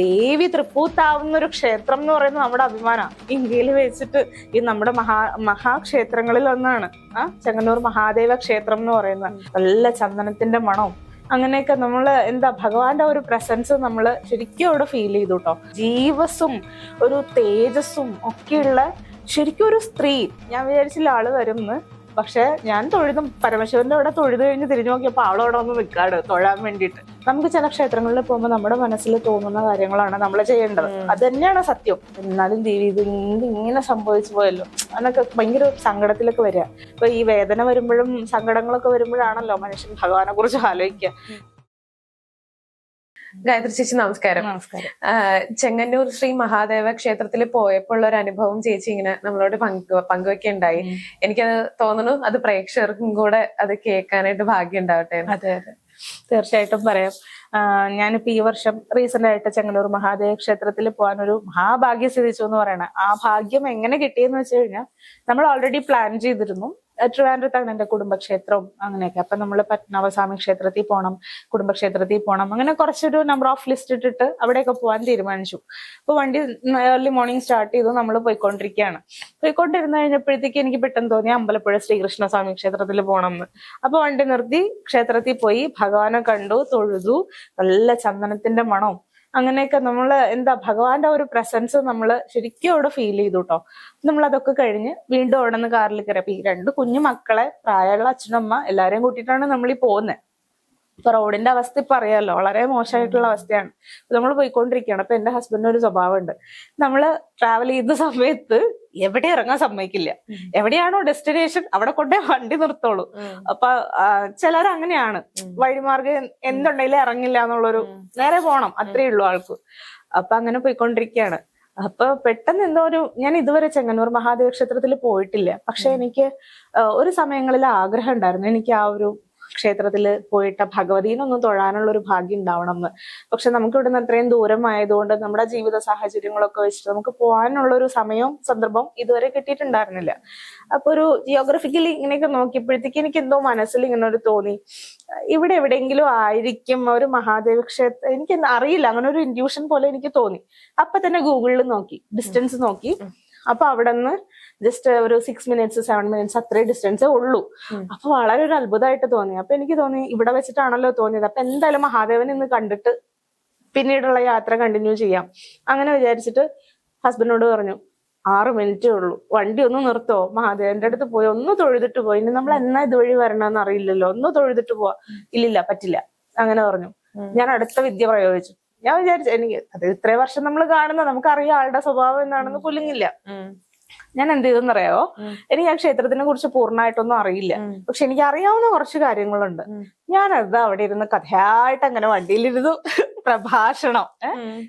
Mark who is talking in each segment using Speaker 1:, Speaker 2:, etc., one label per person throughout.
Speaker 1: ദേവി തൃപ്പൂത്താവുന്ന ഒരു ക്ഷേത്രം എന്ന് പറയുന്നത് നമ്മുടെ അഭിമാനമാണ്. ഇന്ത്യയിൽ വെച്ചിട്ട് ഈ നമ്മുടെ മഹാക്ഷേത്രങ്ങളിൽ ഒന്നാണ് ചെങ്ങന്നൂർ മഹാദേവ ക്ഷേത്രം എന്ന് പറയുന്നത്. നല്ല ചന്ദനത്തിന്റെ മണവും അങ്ങനെയൊക്കെ നമ്മള് എന്താ ഭഗവാന്റെ ഒരു പ്രസൻസ് നമ്മള് ശരിക്കും അവിടെ ഫീൽ ചെയ്തു കേട്ടോ. ജീവസും ഒരു തേജസ്സും ഒക്കെയുള്ള ശരിക്കും ഒരു സ്ത്രീ. ഞാൻ വിചാരിച്ചില്ല ആള് വരുമെന്ന്. പക്ഷെ ഞാൻ പരമശിവന്റെ അവിടെ തൊഴുത് കഴിഞ്ഞ് തിരിഞ്ഞു നോക്കിയപ്പോൾ ആളവിടെ വന്ന് നിൽക്കാട് തൊഴാൻ വേണ്ടിയിട്ട്. നമുക്ക് ചില ക്ഷേത്രങ്ങളിൽ പോകുമ്പോൾ നമ്മുടെ മനസ്സിൽ തോന്നുന്ന കാര്യങ്ങളാണ് നമ്മൾ ചെയ്യേണ്ടത്. അത് തന്നെയാണ് സത്യം. എന്നാലും ദേവി ഇത് ഇങ്ങനെ സംഭവിച്ചു പോയല്ലോ എന്നൊക്കെ ഭയങ്കര സങ്കടത്തിലൊക്കെ വരിക. ഇപ്പൊ ഈ വേദന വരുമ്പോഴും സങ്കടങ്ങളൊക്കെ വരുമ്പോഴാണല്ലോ മനുഷ്യൻ ഭഗവാനെ കുറിച്ച് ആലോചിക്കുക.
Speaker 2: ഗായത്രി ചേച്ചി നമസ്കാരം. ചെങ്ങന്നൂർ ശ്രീ മഹാദേവ ക്ഷേത്രത്തിൽ പോയപ്പോൾ ഒരു അനുഭവം ചേച്ചി ഇങ്ങനെ നമ്മളോട് പങ്കുവെക്കുകയുണ്ടായി. എനിക്കത് തോന്നുന്നു അത് പ്രേക്ഷകർക്കും കൂടെ അത് കേൾക്കാനായിട്ട് ഭാഗ്യം ഉണ്ടാവട്ടെ.
Speaker 1: അതെ അതെ, തീർച്ചയായിട്ടും പറയാം. ഞാനിപ്പോ ഈ വർഷം റീസെന്റ് ആയിട്ട് ചെങ്ങന്നൂർ മഹാദേവ ക്ഷേത്രത്തിൽ പോകാൻ ഒരു മഹാഭാഗ്യം സിദ്ധിച്ചു എന്ന് പറയണേ. ആ ഭാഗ്യം എങ്ങനെ കിട്ടിയെന്ന് വെച്ച് കഴിഞ്ഞാൽ നമ്മൾ ഓൾറെഡി പ്ലാൻ ചെയ്തിരുന്നു. ട്രിവാൻഡ്രത്താണ് എന്റെ കുടുംബക്ഷേത്രവും അങ്ങനെയൊക്കെ. അപ്പൊ നമ്മള് പത്മനാഭസ്വാമി ക്ഷേത്രത്തിൽ പോകണം, കുടുംബക്ഷേത്രത്തിൽ പോകണം, അങ്ങനെ കുറച്ചൊരു നമ്പർ ഓഫ് ലിസ്റ്റ് ഇട്ടിട്ട് അവിടെയൊക്കെ പോകാൻ തീരുമാനിച്ചു. അപ്പൊ വണ്ടി ഏർലി മോർണിംഗ് സ്റ്റാർട്ട് ചെയ്തു. നമ്മൾ പോയിക്കൊണ്ടിരുന്നു കഴിഞ്ഞപ്പോഴത്തേക്ക് എനിക്ക് പെട്ടെന്ന് തോന്നി അമ്പലപ്പുഴ ശ്രീകൃഷ്ണസ്വാമി ക്ഷേത്രത്തിൽ പോകണം എന്ന്. അപ്പൊ വണ്ടി നിർത്തി ക്ഷേത്രത്തിൽ പോയി ഭഗവാനെ കണ്ടു, തൊഴുതു. നല്ല ചന്ദനത്തിന്റെ മണവും അങ്ങനെയൊക്കെ നമ്മള് എന്താ ഭഗവാന്റെ ഒരു പ്രസൻസ് നമ്മള് ശരിക്കും അവിടെ ഫീൽ ചെയ്തു കേട്ടോ. നമ്മൾ അതൊക്കെ കഴിഞ്ഞ് വീണ്ടും അവിടെ നിന്ന് കാറിൽ കയറി. അപ്പൊ ഈ 2 കുഞ്ഞു മക്കളെ, പ്രായമുള്ള അച്ഛനമ്മ എല്ലാരെയും കൂട്ടിയിട്ടാണ് നമ്മൾ ഈ പോകുന്നത്. ഇപ്പൊ റോഡിന്റെ അവസ്ഥ ഇപ്പൊ അറിയാലോ, വളരെ മോശമായിട്ടുള്ള അവസ്ഥയാണ്. നമ്മൾ പോയിക്കൊണ്ടിരിക്കുകയാണ്. അപ്പൊ എന്റെ ഹസ്ബൻഡിന് ഒരു സ്വഭാവമുണ്ട്. നമ്മള് ട്രാവൽ ചെയ്യുന്ന സമയത്ത് എവിടെ ഇറങ്ങാൻ സമ്മതിക്കില്ല. എവിടെയാണോ ഡെസ്റ്റിനേഷൻ അവിടെ കൊണ്ടേ വണ്ടി നിർത്തോളൂ. അപ്പൊ ചിലർ അങ്ങനെയാണ്, വഴിമാർഗം എന്തുണ്ടെങ്കിലും ഇറങ്ങില്ല എന്നുള്ളൊരു, നേരെ പോണം അത്രേ ഉള്ളൂ ആൾക്ക്. അപ്പൊ അങ്ങനെ പോയിക്കൊണ്ടിരിക്കുകയാണ്. അപ്പൊ പെട്ടെന്ന് ഞാൻ ഇതുവരെ ചെങ്ങന്നൂർ മഹാദേവ ക്ഷേത്രത്തിൽ പോയിട്ടില്ല. പക്ഷെ എനിക്ക് ഒരു സമയങ്ങളിൽ ആഗ്രഹം ഉണ്ടായിരുന്നു, എനിക്ക് ആ ഒരു ക്ഷേത്രത്തിൽ പോയിട്ട് ഭഗവതീനൊന്നും തൊഴാനുള്ള ഒരു ഭാഗ്യം ഉണ്ടാവണം എന്ന്. പക്ഷെ നമുക്ക് ഇവിടുന്ന് അത്രയും ദൂരം ആയതുകൊണ്ട് നമ്മുടെ ജീവിത സാഹചര്യങ്ങളൊക്കെ വെച്ചിട്ട് നമുക്ക് പോകാനുള്ള ഒരു സമയവും സന്ദർഭം ഇതുവരെ കിട്ടിയിട്ടുണ്ടായിരുന്നില്ല. അപ്പൊ ഒരു ജിയോഗ്രഫിക്കലി ഇങ്ങനെയൊക്കെ നോക്കിയപ്പോഴത്തേക്ക് എനിക്ക് എന്തോ മനസ്സിൽ ഇങ്ങനെ ഒരു തോന്നി, ഇവിടെ എവിടെയെങ്കിലും ആയിരിക്കും ഒരു മഹാദേവ ക്ഷേത്രം. എനിക്ക് അറിയില്ല, അങ്ങനെ ഒരു ഇൻഡ്യൂഷൻ പോലെ എനിക്ക് തോന്നി. അപ്പൊ തന്നെ ഗൂഗിളിൽ നോക്കി, ഡിസ്റ്റൻസ് നോക്കി. അപ്പൊ അവിടെ നിന്ന് ജസ്റ്റ് ഒരു 6 മിനിറ്റ്സ് 7 മിനിറ്റ്സ് അത്രയും ഡിസ്റ്റൻസേ ഉള്ളൂ. അപ്പൊ വളരെ ഒരു അത്ഭുതമായിട്ട് തോന്നി. അപ്പൊ എനിക്ക് തോന്നി ഇവിടെ വെച്ചിട്ടാണല്ലോ തോന്നിയത്. അപ്പൊ എന്തായാലും മഹാദേവൻ ഇന്ന് കണ്ടിട്ട് പിന്നീടുള്ള യാത്ര കണ്ടിന്യൂ ചെയ്യാം. അങ്ങനെ വിചാരിച്ചിട്ട് ഹസ്ബൻഡിനോട് പറഞ്ഞു, 6 മിനിറ്റേ ഉള്ളൂ, വണ്ടി ഒന്ന് നിർത്തോ, മഹാദേവന്റെ അടുത്ത് പോയി ഒന്ന് തൊഴുതിട്ട് പോയി. ഇനി നമ്മൾ എന്നാ ഇതുവഴി വരണമെന്ന് അറിയില്ലല്ലോ, ഒന്ന് തൊഴുതിട്ട് പോവാ. ഇല്ലില്ല പറ്റില്ല, അങ്ങനെ പറഞ്ഞു. ഞാൻ അടുത്ത വിദ്യ പ്രയോഗിച്ചു. ഞാൻ വിചാരിച്ചു, എനിക്ക് അത് ഇത്രയും വർഷം നമ്മൾ കാണുന്ന, നമുക്കറിയാം ആളുടെ സ്വഭാവം എന്താണെന്ന് പുല്ലുങ്ങില്ല. ഞാൻ എന്ത് ചെയ്തെന്നറിയാവോ, എനിക്ക് ആ ക്ഷേത്രത്തിനെ കുറിച്ച് പൂർണ്ണമായിട്ടൊന്നും അറിയില്ല. പക്ഷെ എനിക്ക് അറിയാവുന്ന കുറച്ച് കാര്യങ്ങളുണ്ട്. ഞാനത് അവിടെ ഇരുന്ന് കഥയായിട്ട് അങ്ങനെ വണ്ടിയിലിരുന്നു പ്രഭാഷണം,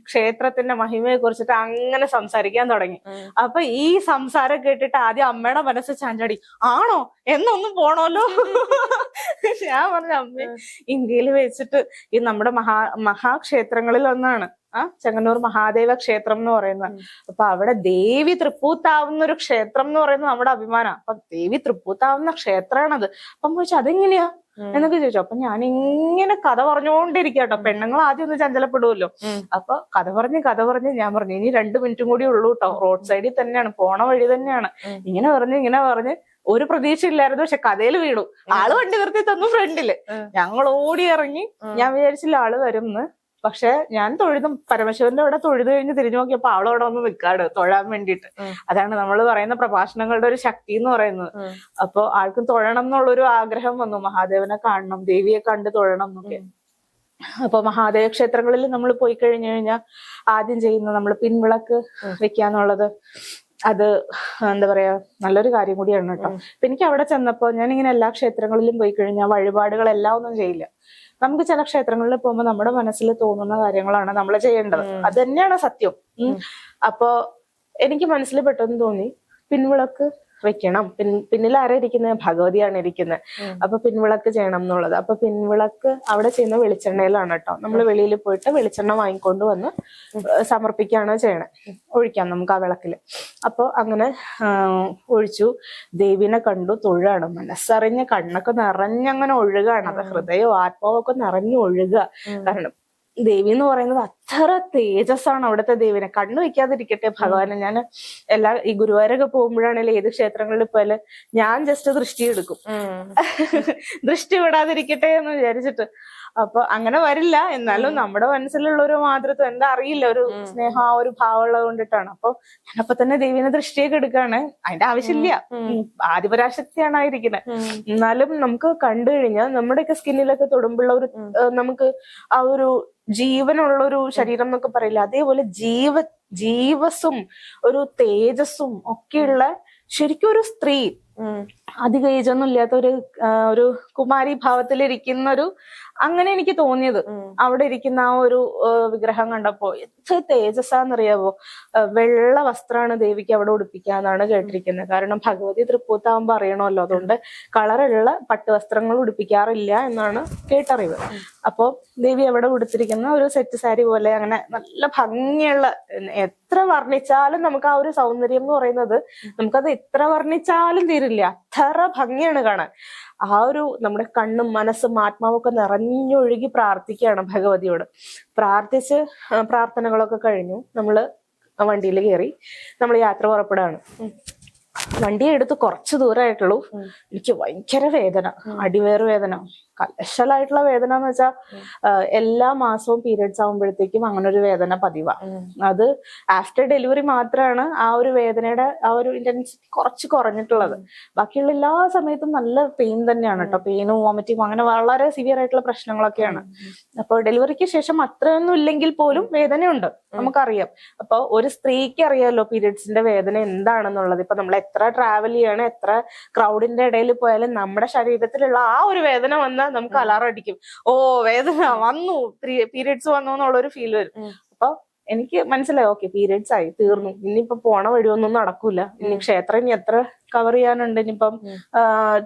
Speaker 1: ക്ഷേത്രത്തിന്റെ മഹിമയെ കുറിച്ചിട്ട് അങ്ങനെ സംസാരിക്കാൻ തുടങ്ങി. അപ്പൊ ഈ സംസാരം കേട്ടിട്ട് ആദ്യം അമ്മയുടെ മനസ്സ് ചാഞ്ചാടി, ആണോ എന്നൊന്നും പോണോല്ലോ. ഞാൻ പറഞ്ഞ, അമ്മ ഇന്ത്യയിൽ വെച്ചിട്ട് ഈ നമ്മുടെ മഹാക്ഷേത്രങ്ങളിൽ ഒന്നാണ് ചെങ്ങന്നൂർ മഹാദേവ ക്ഷേത്രം എന്ന് പറയുന്നത്. അപ്പൊ അവിടെ ദേവി തൃപ്പൂത്താവുന്ന ഒരു ക്ഷേത്രം എന്ന് പറയുന്നത് നമ്മുടെ അഭിമാനമാണ്. അപ്പൊ ദേവി തൃപ്പൂത്താവുന്ന ക്ഷേത്രമാണത്. അപ്പം ചോദിച്ചു അതെങ്ങനെയാ എന്നൊക്കെ ചോദിച്ചു. അപ്പൊ ഞാൻ ഇങ്ങനെ കഥ പറഞ്ഞുകൊണ്ടിരിക്കട്ടോ. പെണ്ണുങ്ങൾ ആദ്യം ഒന്ന് ചഞ്ചലപ്പെടുമല്ലോ. അപ്പൊ കഥ പറഞ്ഞ് ഞാൻ പറഞ്ഞു, ഇനി 2 മിനിറ്റും കൂടി ഉള്ളൂ കേട്ടോ, റോഡ് സൈഡിൽ തന്നെയാണ്, പോണ വഴി തന്നെയാണ്. ഇങ്ങനെ പറഞ്ഞ് ഒരു പ്രതീക്ഷ ഇല്ലായിരുന്നു. പക്ഷെ കഥയിൽ വീണു. ആള് വണ്ടി നിർത്തി തന്നു ഫ്രണ്ടില്. ഞങ്ങൾ ഓടി ഇറങ്ങി. ഞാൻ വിചാരിച്ചില്ല ആള് വരുമെന്ന്. പക്ഷെ ഞാൻ പരമശിവന്റെ അവിടെ തൊഴുത് കഴിഞ്ഞ് തിരിഞ്ഞു നോക്കിയപ്പോ ആളവിടെ വന്ന് നിൽക്കാട് തൊഴാൻ വേണ്ടിയിട്ട്. അതാണ് നമ്മൾ പറയുന്ന പ്രഭാഷണങ്ങളുടെ ഒരു ശക്തി എന്ന് പറയുന്നത്. അപ്പൊ ആൾക്കും തൊഴണം എന്നുള്ളൊരു ആഗ്രഹം വന്നു, മഹാദേവനെ കാണണം, ദേവിയെ കണ്ട് തൊഴണം എന്നൊക്കെ. അപ്പൊ മഹാദേവ ക്ഷേത്രങ്ങളിൽ നമ്മൾ പോയി കഴിഞ്ഞു കഴിഞ്ഞാൽ ആദ്യം ചെയ്യുന്നത് നമ്മൾ പിൻവിളക്ക് വെക്കാന്നുള്ളത്. അത് എന്താ പറയാ, നല്ലൊരു കാര്യം കൂടിയാണ് കേട്ടോ. അപ്പൊ എനിക്ക് അവിടെ ചെന്നപ്പോ, ഞാനിങ്ങനെ എല്ലാ ക്ഷേത്രങ്ങളിലും പോയി കഴിഞ്ഞാൽ വഴിപാടുകളെല്ലാം ഒന്നും ചെയ്യില്ല. നമുക്ക് ചില ക്ഷേത്രങ്ങളിൽ പോകുമ്പോൾ നമ്മുടെ മനസ്സിൽ തോന്നുന്ന കാര്യങ്ങളാണ് നമ്മൾ ചെയ്യേണ്ടത്. അത് തന്നെയാണ് സത്യം. അപ്പോ എനിക്ക് മനസ്സിൽ പെട്ടെന്ന് തോന്നി, പിൻവിളക്ക് വെക്കണം. പിന്നിൽ ആരാ ഇരിക്കുന്നത്? ഭഗവതിയാണ് ഇരിക്കുന്നത്. അപ്പൊ പിൻവിളക്ക് ചെയ്യണം എന്നുള്ളത്. അപ്പൊ പിൻവിളക്ക് അവിടെ ചെയ്യുന്ന വെളിച്ചെണ്ണയിലാണ് കേട്ടോ. നമ്മൾ വെളിയിൽ പോയിട്ട് വെളിച്ചെണ്ണ വാങ്ങിക്കൊണ്ട് വന്ന് സമർപ്പിക്കുകയാണ് ചെയ്യണേ. ഒഴിക്കാം നമുക്ക് ആ വിളക്കില്. അപ്പൊ അങ്ങനെ ഒഴിച്ചു. ദേവിനെ കണ്ടു, തൊഴാണ്. മനസ്സറിഞ്ഞ് കണ്ണൊക്കെ നിറഞ്ഞങ്ങനെ ഒഴുകാണ്. അത് ഹൃദയവും ആത്മാവൊക്കെ നിറഞ്ഞു ഒഴുകുക. കാരണം ദേവി എന്ന് പറയുന്നത് അത്ര തേജസ്സാണ് അവിടുത്തെ ദേവിനെ. കണ്ണു വെക്കാതിരിക്കട്ടെ ഭഗവാനെ. ഞാൻ ഈ ഗുരുവായൂരൊക്കെ പോകുമ്പോഴാണെങ്കിലും ഏത് ക്ഷേത്രങ്ങളിൽ പോയാലും ഞാൻ ജസ്റ്റ് ദൃഷ്ടി എടുക്കും, ദൃഷ്ടി വിടാതിരിക്കട്ടെ എന്ന് വിചാരിച്ചിട്ട്. അപ്പൊ അങ്ങനെ വരില്ല, എന്നാലും നമ്മുടെ മനസ്സിലുള്ള ഒരു മാതൃത്വം എന്താ അറിയില്ല, ഒരു സ്നേഹം, ആ ഒരു ഭാവമുള്ളത് കൊണ്ടിട്ടാണ്. അപ്പൊ ഞാനപ്പൊ തന്നെ ദേവീനെ ദൃഷ്ടിയൊക്കെ എടുക്കാണ്. അതിന്റെ ആവശ്യമില്ല, ആദിപരാശക്തിയാണ് ആയിരിക്കുന്നത്. എന്നാലും നമുക്ക് കണ്ടു കഴിഞ്ഞാൽ നമ്മുടെയൊക്കെ സ്കിന്നിലൊക്കെ തൊടുമ്പോഴുള്ള ഒരു നമുക്ക് ആ ഒരു ജീവനുള്ളൊരു ശരീരം എന്നൊക്കെ പറയില്ല, അതേപോലെ ജീവസും ഒരു തേജസ്സും ഒക്കെയുള്ള ശരിക്കും ഒരു സ്ത്രീ, അധികം ഏജൊന്നും ഇല്ലാത്ത ഒരു കുമാരി ഭാവത്തിലിരിക്കുന്ന ഒരു, അങ്ങനെ എനിക്ക് തോന്നിയത് അവിടെ ഇരിക്കുന്ന ആ ഒരു വിഗ്രഹം കണ്ടപ്പോ. എത്ര തേജസ്സാന്നറിയാവോ. വെള്ള വസ്ത്രമാണ് ദേവിക്ക് അവിടെ ഉടുപ്പിക്കാന്നാണ് കേട്ടിരിക്കുന്നത്. കാരണം ഭഗവതി തൃപ്പൂത്താവുമ്പോ അറിയണമല്ലോ, അതുകൊണ്ട് കളറുള്ള പട്ടുവസ്ത്രങ്ങൾ ഉടുപ്പിക്കാറില്ല എന്നാണ് കേട്ടറിവ്. അപ്പോ ദേവി അവിടെ ഉടുത്തിരിക്കുന്ന ഒരു സെറ്റ് സാരി പോലെ, അങ്ങനെ നല്ല ഭംഗിയുള്ള, എത്ര വർണ്ണിച്ചാലും നമുക്ക് ആ ഒരു സൗന്ദര്യം എന്ന് പറയുന്നത് നമുക്കത് എത്ര വർണ്ണിച്ചാലും തീരില്ല, അത്ര ഭംഗിയാണ് കാണാൻ. ആ ഒരു നമ്മുടെ കണ്ണും മനസ്സും ആത്മാവും ഒക്കെ നിറഞ്ഞൊഴുകി പ്രാർത്ഥിക്കുകയാണ് ഭഗവതിയോട്. പ്രാർത്ഥിച്ച് പ്രാർത്ഥനകളൊക്കെ കഴിഞ്ഞു നമ്മള് വണ്ടിയിൽ കയറി നമ്മൾ യാത്ര പുറപ്പെടാണ്. വണ്ടി എടുത്ത് കുറച്ച് ദൂരമായിട്ടുള്ളൂ, എനിക്ക് ഭയങ്കര വേദന, അടിവേറ് വേദന, കലശലായിട്ടുള്ള വേദന എന്ന് വെച്ചാൽ എല്ലാ മാസവും പീരിയഡ്സ് ആകുമ്പോഴത്തേക്കും അങ്ങനെ ഒരു വേദന പതിവാ. അത് ആഫ്റ്റർ ഡെലിവറി മാത്രമാണ് ആ ഒരു വേദനയുടെ ആ ഒരു ഇന്റൻസിറ്റി കുറച്ച് കുറഞ്ഞിട്ടുള്ളത്. ബാക്കിയുള്ള എല്ലാ സമയത്തും നല്ല പെയിൻ തന്നെയാണ് കേട്ടോ, പെയിനും വോമിറ്റിങ്ങും അങ്ങനെ വളരെ സിവിയർ ആയിട്ടുള്ള പ്രശ്നങ്ങളൊക്കെയാണ്. അപ്പൊ ഡെലിവറിക്ക് ശേഷം അത്രയൊന്നും ഇല്ലെങ്കിൽ പോലും വേദനയുണ്ട്, നമുക്കറിയാം. അപ്പൊ ഒരു സ്ത്രീക്ക് അറിയാമല്ലോ പീരിയഡ്സിന്റെ വേദന എന്താണെന്നുള്ളത്. ഇപ്പൊ നമ്മൾ എത്ര ട്രാവൽ ചെയ്യാണ്, എത്ര ക്രൗഡിന്റെ ഇടയിൽ പോയാലും നമ്മുടെ ശരീരത്തിലുള്ള ആ ഒരു വേദന വന്നാൽ നമുക്ക് അലാറം അടിക്കും, ഓ വേദന വന്നു, പീരിയഡ്സ് വന്നു എന്നുള്ളൊരു ഫീൽ വരും. അപ്പൊ എനിക്ക് മനസ്സിലായി, ഓക്കെ പീരിയഡ്സ് ആയി, തീർന്നു, ഇനിയിപ്പൊ പോണ വഴിയൊന്നും നടക്കൂല, ഇനി ക്ഷേത്രം ഇനി എത്ര കവർ ചെയ്യാനുണ്ട്. ഇനിയിപ്പം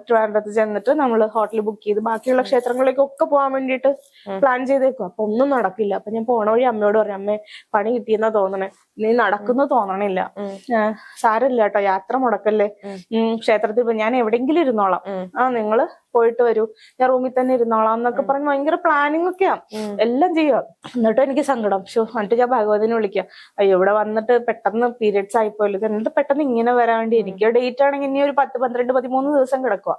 Speaker 1: ട്രിവാൻഡ്രത്ത് ചെന്നിട്ട് നമ്മൾ ഹോട്ടൽ ബുക്ക് ചെയ്ത് ബാക്കിയുള്ള ക്ഷേത്രങ്ങളിലേക്കൊക്കെ പോകാൻ വേണ്ടിയിട്ട് പ്ലാൻ ചെയ്തേക്കും. അപ്പൊ ഒന്നും നടക്കില്ല. അപ്പൊ ഞാൻ പോണ വഴി അമ്മയോട് പറഞ്ഞു, അമ്മേ പണി കിട്ടിയെന്നാ തോന്നണേ, നീ നടക്കുന്നു തോന്നണില്ല, സാരമില്ല കേട്ടോ, യാത്ര മുടക്കല്ലേ, ക്ഷേത്രത്തിൽ പോയി ഞാൻ എവിടെയെങ്കിലും ഇരുന്നോളാം, നിങ്ങള് പോയിട്ട് വരൂ, ഞാൻ റൂമിൽ തന്നെ ഇരുന്നോളാം എന്നൊക്കെ പറഞ്ഞ് ഭയങ്കര പ്ലാനിങ് ഒക്കെയാ, എല്ലാം ചെയ്യുക. എന്നിട്ടും എനിക്ക് സങ്കടം. എന്നിട്ട് ഞാൻ ഭഗവതിനെ വിളിക്കാം, അയ്യോ ഇവിടെ വന്നിട്ട് പെട്ടെന്ന് പീരിയഡ്സ് ആയിപ്പോയല്ലോ, എന്നിട്ട് പെട്ടെന്ന് ഇങ്ങനെ വരാൻ വേണ്ടി, എനിക്ക് ഡേറ്റ് ആണെങ്കിൽ ഇനി ഒരു 10, 12, 13 ദിവസം കിടക്കുക.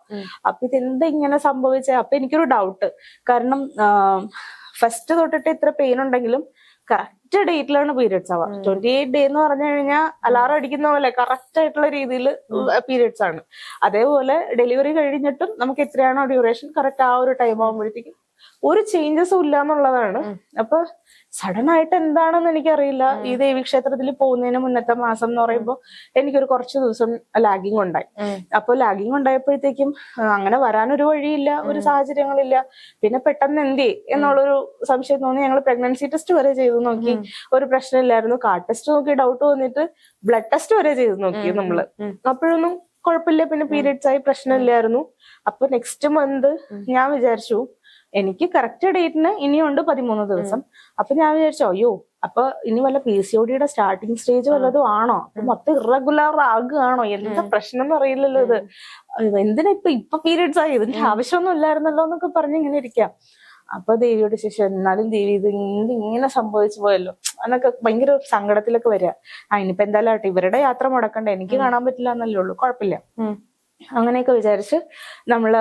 Speaker 1: അപ്പൊ ഇതെന്താ ഇങ്ങനെ സംഭവിച്ചത്? അപ്പൊ എനിക്കൊരു ഡൗട്ട്. കാരണം ഫസ്റ്റ് തൊട്ടിട്ട് ഇത്ര പെയിൻ ഉണ്ടെങ്കിലും കറക്റ്റ് ഡേറ്റിലാണ് പീരിയഡ്സ് ആവുക. 28 ഡേ എന്ന് പറഞ്ഞു കഴിഞ്ഞാൽ അലാറം അടിക്കുന്ന പോലെ കറക്റ്റ് ആയിട്ടുള്ള രീതിയിൽ പീരിയഡ്സ് ആണ്. അതേപോലെ ഡെലിവറി കഴിഞ്ഞിട്ടും നമുക്ക് എത്രയാണോ ഡ്യൂറേഷൻ കറക്റ്റ് ആ ഒരു ടൈം ആകുമ്പോഴത്തേക്കും ഒരു ചേഞ്ചസും ഇല്ല എന്നുള്ളതാണ്. അപ്പൊ സഡൻ ആയിട്ട് എന്താണെന്ന് എനിക്കറിയില്ല. ഈ ദേവീക്ഷേത്രത്തിൽ പോകുന്നതിന് മുന്നത്തെ മാസം എന്ന് പറയുമ്പോൾ എനിക്കൊരു കുറച്ച് ദിവസം ലാഗിങ് ഉണ്ടായി. അപ്പൊ ലാഗിങ് ഉണ്ടായപ്പോഴത്തേക്കും അങ്ങനെ വരാനൊരു വഴിയില്ല, ഒരു സാഹചര്യങ്ങളില്ല. പിന്നെ പെട്ടെന്ന് എന്തേ എന്നുള്ളൊരു സംശയം തോന്നി. ഞങ്ങൾ പ്രഗ്നൻസി ടെസ്റ്റ് വരെ ചെയ്തു നോക്കി, ഒരു പ്രശ്നമില്ലായിരുന്നു. കാർഡ് ടെസ്റ്റ് നോക്കി ഡൗട്ട് തോന്നിയിട്ട് ബ്ലഡ് ടെസ്റ്റ് വരെ ചെയ്തു നോക്കി നമ്മള്, അപ്പോഴൊന്നും കുഴപ്പമില്ല. പിന്നെ പീരിയഡ്സ് ആയി, പ്രശ്നമില്ലായിരുന്നു. അപ്പൊ നെക്സ്റ്റ് മന്ത് ഞാൻ വിചാരിച്ചു എനിക്ക് കറക്റ്റ് ഡേറ്റിന് ഇനിയുണ്ട് 13 ദിവസം. അപ്പൊ ഞാൻ വിചാരിച്ചു, അയ്യോ അപ്പൊ ഇനി വല്ല PCOD-യുടെ സ്റ്റാർട്ടിങ് സ്റ്റേജ് വല്ലതും ആണോ, മൊത്തം ഇറഗുലർ ആകുകയാണോ, എന്താ പ്രശ്നം എന്ന് അറിയില്ലല്ലോ, ഇത് എന്തിനാ ഇപ്പൊ പീരിയഡ്സ് ആയി, ഇതിന്റെ ആവശ്യമൊന്നും ഇല്ലായിരുന്നല്ലോ എന്നൊക്കെ പറഞ്ഞ് ഇങ്ങനെ ഇരിക്കാം. അപ്പൊ ദേവിയോട് ശേഷം എന്നാലും ദേവി ഇത് ഇങ്ങനെ സംഭവിച്ചു പോയല്ലോ എന്നൊക്കെ ഭയങ്കര സങ്കടത്തിലൊക്കെ വരിക. ഇനിയിപ്പോ എന്തായാലും ആട്ടെ, ഇവരുടെ യാത്ര മുടക്കണ്ട, എനിക്ക് കാണാൻ പറ്റില്ല എന്നല്ലേ ഉള്ളൂ, കുഴപ്പമില്ല. അങ്ങനെയൊക്കെ വിചാരിച്ച് നമ്മള്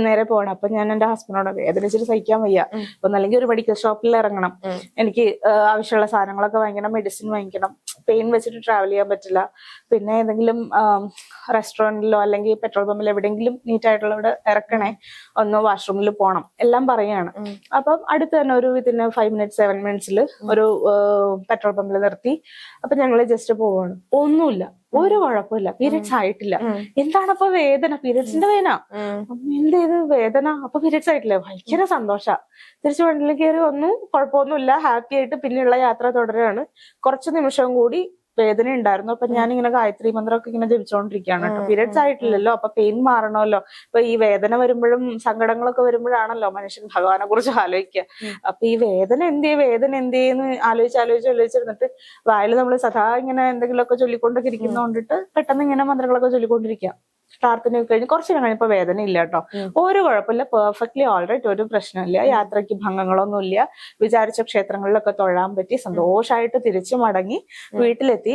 Speaker 1: നേരെ പോകണം. അപ്പൊ ഞാൻ എന്റെ ഹസ്ബൻഡിനോട് വേദനിച്ചിട്ട് സഹിക്കാൻ വയ്യ, ഒന്നല്ലെങ്കിൽ ഒരു മെഡിക്കൽ ഷോപ്പിൽ ഇറങ്ങണം, എനിക്ക് ആവശ്യമുള്ള സാധനങ്ങളൊക്കെ വാങ്ങിക്കണം, മെഡിസിൻ വാങ്ങിക്കണം, പെയിൻ വെച്ചിട്ട് ട്രാവൽ ചെയ്യാൻ പറ്റില്ല, പിന്നെ ഏതെങ്കിലും റെസ്റ്റോറന്റിലോ അല്ലെങ്കിൽ പെട്രോൾ പമ്പിലോ എവിടെയെങ്കിലും നീറ്റ് ആയിട്ടുള്ള ഇവിടെ ഇറക്കണേ, ഒന്ന് വാഷ്റൂമിൽ പോകണം, എല്ലാം പറയാണ്. അപ്പം അടുത്ത് തന്നെ ഒരു വിത്തിൻ 5 minutes 7 minutes ഒരു പെട്രോൾ പമ്പിൽ നിർത്തി. അപ്പൊ ഞങ്ങള് ജസ്റ്റ് പോവാണ്. ഒന്നുമില്ല, ഒരു കുഴപ്പമില്ല, പീരിയഡ്സ് ആയിട്ടില്ല. എന്താണപ്പൊ വേദന? പീരിയഡ്സിന്റെ വേദന. എന്തേത് വേദന? അപ്പൊ പീരിയഡ്സ് ആയിട്ടില്ല. ഭയങ്കര സന്തോഷ. തിരിച്ചു വണ്ടിയിൽ കയറി വന്നു, കുഴപ്പമൊന്നുമില്ല, ഹാപ്പി ആയിട്ട് പിന്നെയുള്ള യാത്ര തുടരുകയാണ്. കുറച്ച് നിമിഷം കൂടി വേദന ഉണ്ടായിരുന്നു. അപ്പൊ ഞാനിങ്ങനെ ഗായത്രി മന്ത്രമൊക്കെ ഇങ്ങനെ ജപിച്ചുകൊണ്ടിരിക്കുകയാണ് കേട്ടോ. പീരിയഡ്സ് ആയിട്ടില്ലല്ലോ, അപ്പൊ പെയിൻ മാറണമല്ലോ. ഇപ്പൊ ഈ വേദന വരുമ്പോഴും സങ്കടങ്ങളൊക്കെ വരുമ്പോഴാണല്ലോ മനുഷ്യൻ ഭഗവാനെ കുറിച്ച് ആലോചിക്കുക. അപ്പൊ ഈ വേദന എന്തേന്ന് ആലോചിച്ചിരുന്നിട്ട് വായിൽ നമ്മൾ സദാ ഇങ്ങനെ എന്തെങ്കിലുമൊക്കെ ചൊല്ലിക്കൊണ്ടൊക്കെ ഇരിക്കുന്നോണ്ടിട്ട് പെട്ടെന്ന് ഇങ്ങനെ മന്ത്രങ്ങളൊക്കെ ചൊല്ലിക്കൊണ്ടിരിക്കുക. പ്രാർത്ഥനയൊക്കെ കഴിഞ്ഞ് കുറച്ച് നേരം കഴിഞ്ഞപ്പോ വേദന ഇല്ല കേട്ടോ. ഒരു കുഴപ്പമില്ല, പെർഫെക്റ്റ്ലി ഓൾറൈറ്റ്, ഒരു പ്രശ്നമില്ല, യാത്രയ്ക്ക് ഭംഗങ്ങളൊന്നും ഇല്ല. വിചാരിച്ച ക്ഷേത്രങ്ങളിലൊക്കെ തൊഴാൻ പറ്റി, സന്തോഷമായിട്ട് തിരിച്ചു മടങ്ങി വീട്ടിലെത്തി.